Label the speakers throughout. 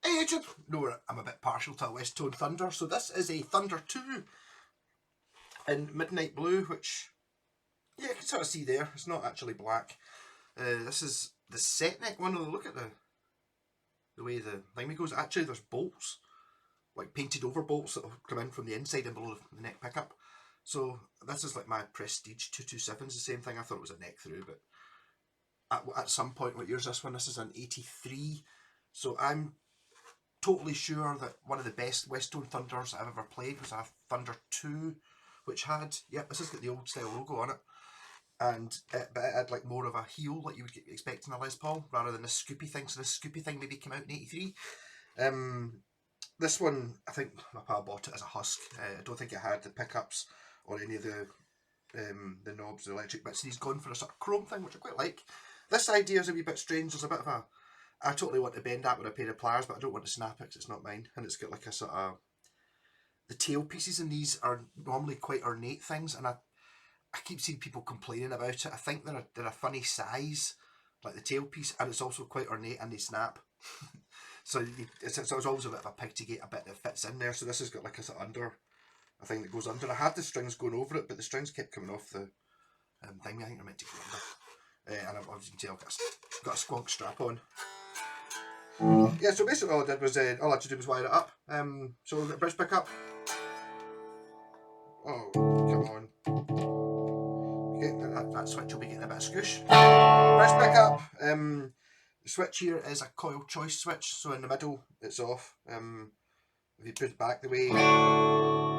Speaker 1: Hey YouTube! No, I'm a bit partial to a Westone Thunder, so this is a Thunder 2 in Midnight Blue, which, yeah, you can sort of see there. It's not actually black. This is the set neck one. Look at the way the thing goes. Actually, there's bolts, like painted over bolts that will come in from the inside and below the neck pickup. So this is like my Prestige 227's the same thing. I thought it was a neck through, but at some point, what year's this one? This is an 83. So I'm totally sure that one of the best Westone Thunders I've ever played was a Thunder 2, which had, yep, this has got the old style logo on it, and but it had like more of a heel like you would expect in a Les Paul rather than this scoopy thing. So this scoopy thing maybe came out in 83. This one, I think my pal bought it as a husk. I don't think it had the pickups or any of the knobs, the electric bits, and he's gone for a sort of chrome thing, which I quite like. This idea is a wee bit strange. There's a bit of a, I totally want to bend that with a pair of pliers, but I don't want to snap it because it's not mine. And it's got like a sort of, the tail pieces in these are normally quite ornate things, and I keep seeing people complaining about it. I think they're a funny size, like the tail piece, and it's also quite ornate and they snap. So it's always a bit of a pig to get a bit that fits in there. So this has got like a sort of a thing that goes under. I had the strings going over it, but the strings kept coming off the thing. I think they're meant to go under. And as you can tell, I've got a squonk strap on. Yeah, so basically all I did was, all I had to do was wire it up. So the bridge pickup. Oh, come on. Okay, that switch will be getting a bit of scoosh. Bridge pickup. The switch here is a coil choice switch, so in the middle it's off. If you put it back the way,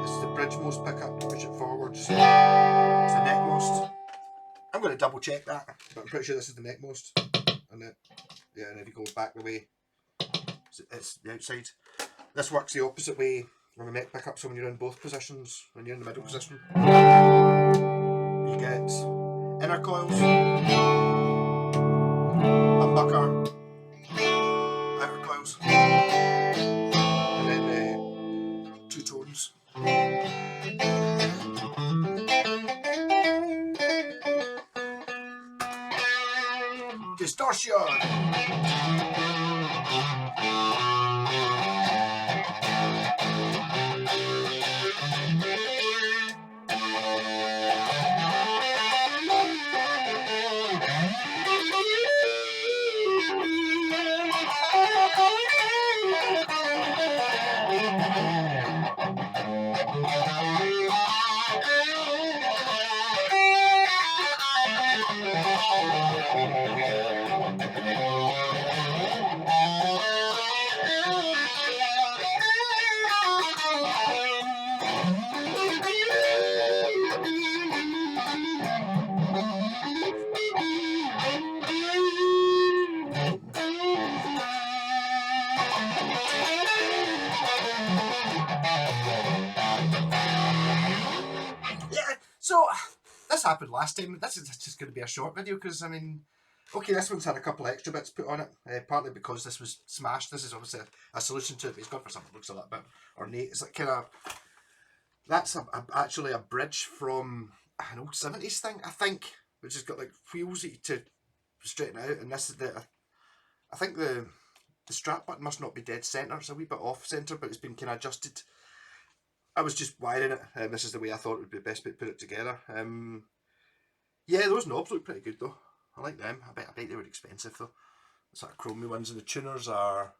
Speaker 1: this is the bridgemost pickup, push it forwards. It's the neckmost. I'm going to double check that, but I'm pretty sure this is the neckmost. And it, yeah, and if you go back the way, it's the outside. This works the opposite way on the neck pickup, so when you're in both positions, when you're in the middle position, you get inner coils, humbucker, outer coils, and then two tones. Distortion! So, this happened last time. This is just going to be a short video because, I mean, okay, this one's had a couple of extra bits put on it, partly because this was smashed. This is obviously a solution to it, but it's gone for something that looks a little bit ornate. It's like kind of, that's actually a bridge from an old 70s thing, I think, which has got like wheels to straighten out, and this is I think the strap button must not be dead centre. It's a wee bit off centre, but it's been kind of adjusted. I was just wiring it, and this is the way I thought it would be the best way to put it together. Yeah, those knobs look pretty good though. I like them. I bet they were expensive though. The sort of chromey ones, and the tuners are,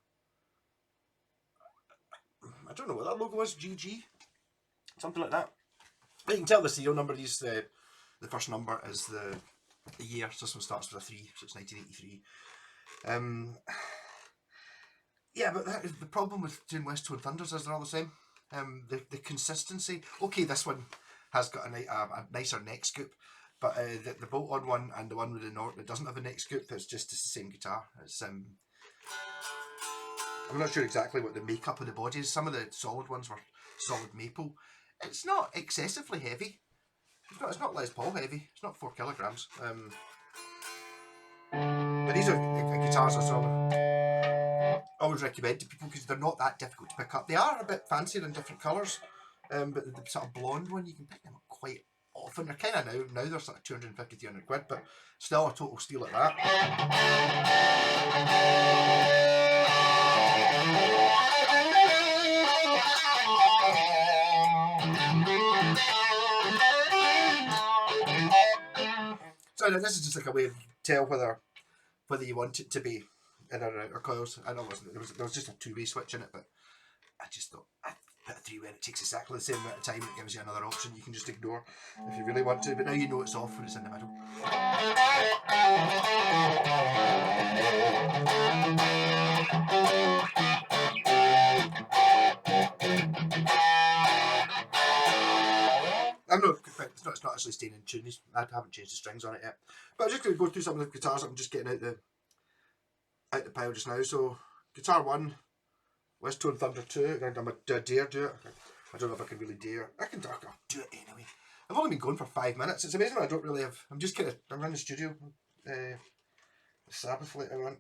Speaker 1: I don't know what that logo is, GG, something like that. But you can tell the serial number. These the first number is the year. So this one starts with a 3, so it's 1983. Yeah, but that is the problem with doing Westone Thunders, is they're all the same. The consistency. Okay, this one has got a nicer neck scoop, but the bolt-on one and the one with the Norton that doesn't have a neck scoop, it's the same guitar. It's I'm not sure exactly what the makeup of the body is. Some of the solid ones were solid maple. It's not excessively heavy. It's not Les Paul heavy. It's not 4 kilograms. But these are guitars I sort of always recommend to people because they're not that difficult to pick up. They are a bit fancier in different colours, but the sort of blonde one, you can pick them up quite often. They're kind of now they're sort of 250, 300 quid, but still a total steal at that. this is just like a way to tell whether you want it to be in or out, or coils. I know it wasn't. There was just a two-way switch in it, but I just thought I'd put a three-way. It takes exactly the same amount of time. It gives you another option you can just ignore if you really want to. But now you know it's off when it's in the middle. I'm not. It's not actually staying in tune. I haven't changed the strings on it yet. But I'm just going to go through some of the guitars I'm just getting out the pile just now. So guitar 1, Westone Thunder 2. I'm a dare do it. I don't know if I can really dare. I'll do it anyway. I've only been going for 5 minutes. It's amazing. I don't really have. I'm in the studio. Sabbath later on.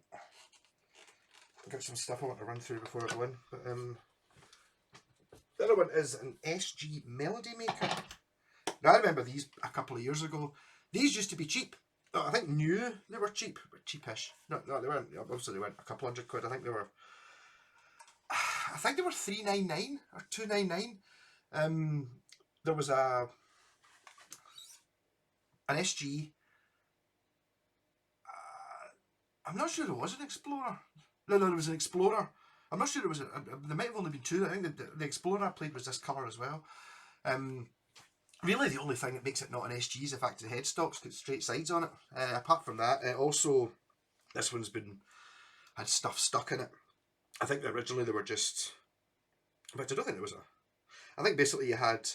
Speaker 1: I've got some stuff I want to run through before I go in. But the other one is an SG Melody Maker. Now I remember these a couple of years ago. These used to be cheap. I think new they were cheap, but cheapish. No, they weren't. Obviously they weren't a couple £100. I think they were $399 or $299. There was an SG. I'm not sure there was an Explorer. No, there was an Explorer. I'm not sure there was. There might have only been two. I think the Explorer I played was this colour as well. Really, the only thing that makes it not an SG is the fact that the headstock's got straight sides on it. Apart from that, also this one's had stuff stuck in it. I think originally they were just, but I don't think there was I think basically you had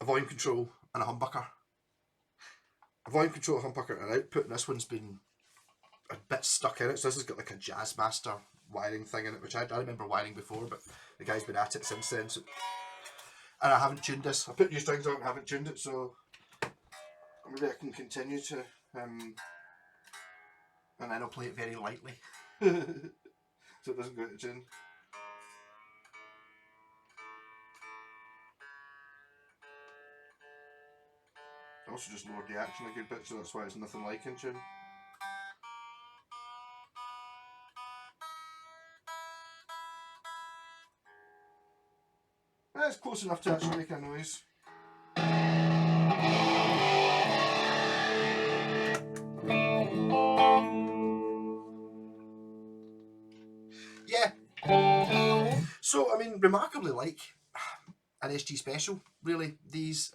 Speaker 1: a volume control and a humbucker. A volume control, a humbucker, and an output, and this one's been a bit stuck in it. So this has got like a Jazzmaster wiring thing in it, which I remember wiring before, but the guy's been at it since then. So, and I haven't tuned this. I put new strings on and haven't tuned it, so maybe I can continue to, and then I'll play it very lightly, so it doesn't go out of tune. I also just lowered the action a good bit, so that's why it's nothing like in tune. It's close enough to actually make a noise. Yeah. So, I mean, remarkably like an SG Special, really. These,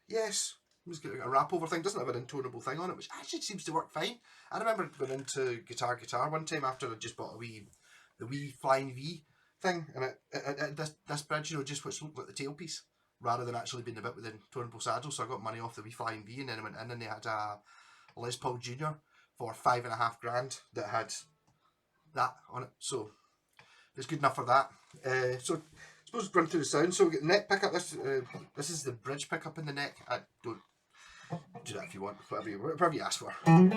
Speaker 1: yes, it's got a wrap over thing. Doesn't have an intonable thing on it, which actually seems to work fine. I remember going into Guitar one time after I just bought the wee Flying V thing, and this bridge, you know, just which looked like the tailpiece rather than actually being a bit with the tonable saddle. So I got money off the wee Flying V, and then I went in and they had a Les Paul Junior for $5,500 that had that on it. So it's good enough for that. So I suppose run through the sound. So we get the neck pickup. This is the bridge pickup in the neck. I don't do that if you want, whatever you ask for. And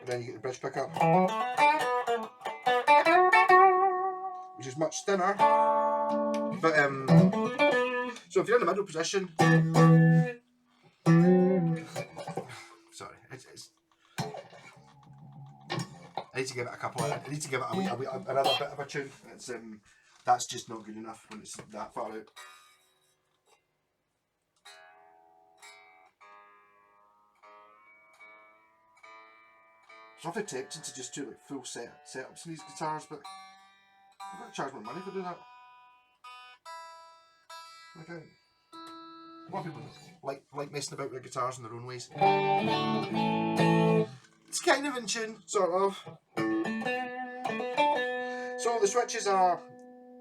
Speaker 1: then you get the bridge pickup, which is much thinner. But so if you're in the middle position, sorry, I need to give it a couple. I need to give it another bit of a tune. It's that's just not good enough when it's that far out. It's awfully tempting to just do like full setups in these guitars, but I've got to charge more money for doing that. Okay. A lot of people like messing about with their guitars in their own ways. It's kind of in tune, sort of. So the switches are,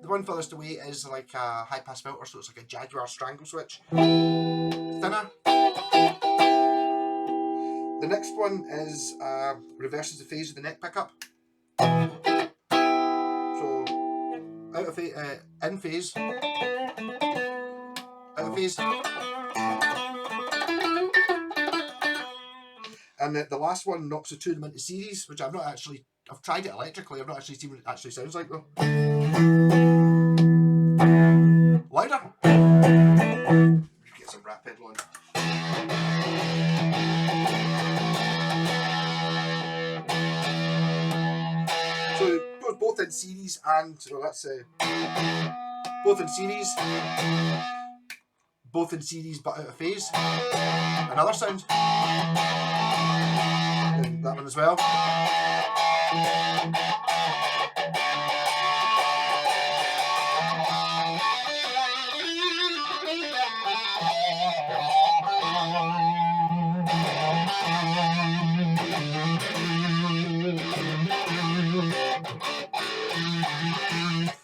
Speaker 1: the one furthest away is like a high pass filter, so it's like a Jaguar Strangle switch. Thinner. The next one is reverses the phase of the neck pickup. So out of in phase, out of phase. And the last one knocks the two of them into series, which I've tried it electrically, I've not actually seen what it actually sounds like though. Louder. Get some rat pedal on. So it goes both in series and, well, that's both in series, both in series but out of phase. Another sound. And that one as well.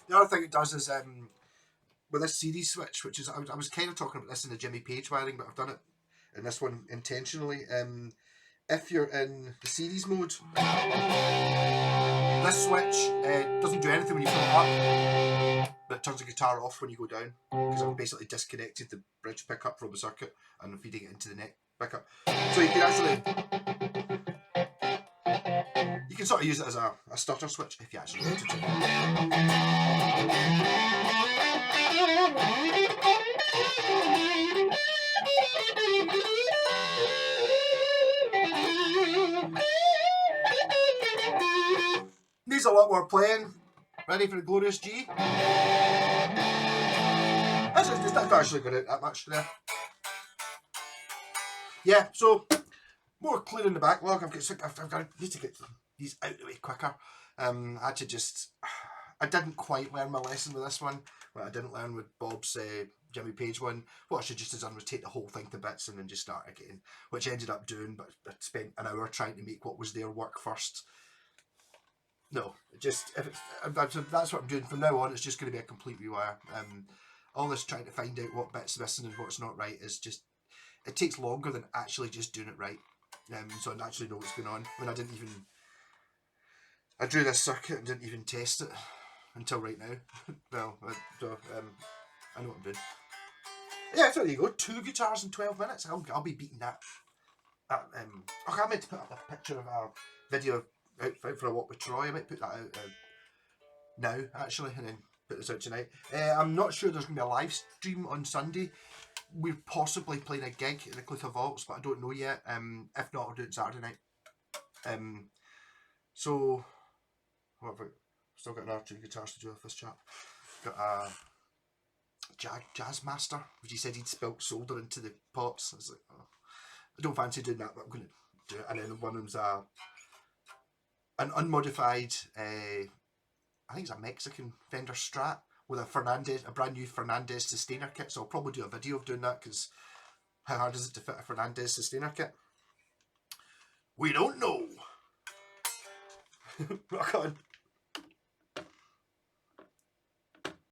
Speaker 1: The other thing it does is with this series switch, which is I was kind of talking about this in the Jimmy Page wiring, but I've done it in this one intentionally. If you're in the series mode, this switch doesn't do anything when you pull it up, but it turns the guitar off when you go down, because I've basically disconnected the bridge pickup from the circuit and I'm feeding it into the neck pickup. So you can actually, you can sort of use it as a stutter switch if you actually wanted to. Needs a lot more playing. Ready for the glorious G? That's actually got it that much there. Yeah, so more clearing the backlog. I need to get these out of the way quicker. I didn't quite learn my lesson with this one. What I didn't learn with Bob's Jimmy Page one. What I should just have done was take the whole thing to bits and then just start again, which I ended up doing, but I spent an hour trying to make what was there work first. No, just that's what I'm doing from now on. It's just going to be a complete rewire. All this trying to find out what bit's missing and what's not right is just, it takes longer than actually just doing it right. So I actually know what's going on. When I drew this circuit and didn't even test it until right now. Well, I know what I'm doing. Yeah, so there you go. 2 guitars in 12 minutes. I'll be beating that. Okay, I meant to put up a picture of our video out for a walk with Troy. I might put that out now, actually, and then put this out tonight. I'm not sure there's going to be a live stream on Sunday. We're possibly playing a gig in the Clutha Vaults, but I don't know yet. If not, I'll do it Saturday night. So, what have I still got another 2 guitars to do with this chap. Got a jazz master, which he said he'd spilt solder into the pots. I was like, oh, I don't fancy doing that, but I'm going to do it. And then one of them's an unmodified, I think it's a Mexican Fender Strat with a brand new Fernandez sustainer kit. So I'll probably do a video of doing that, because how hard is it to fit a Fernandez sustainer kit? We don't know. Rock on.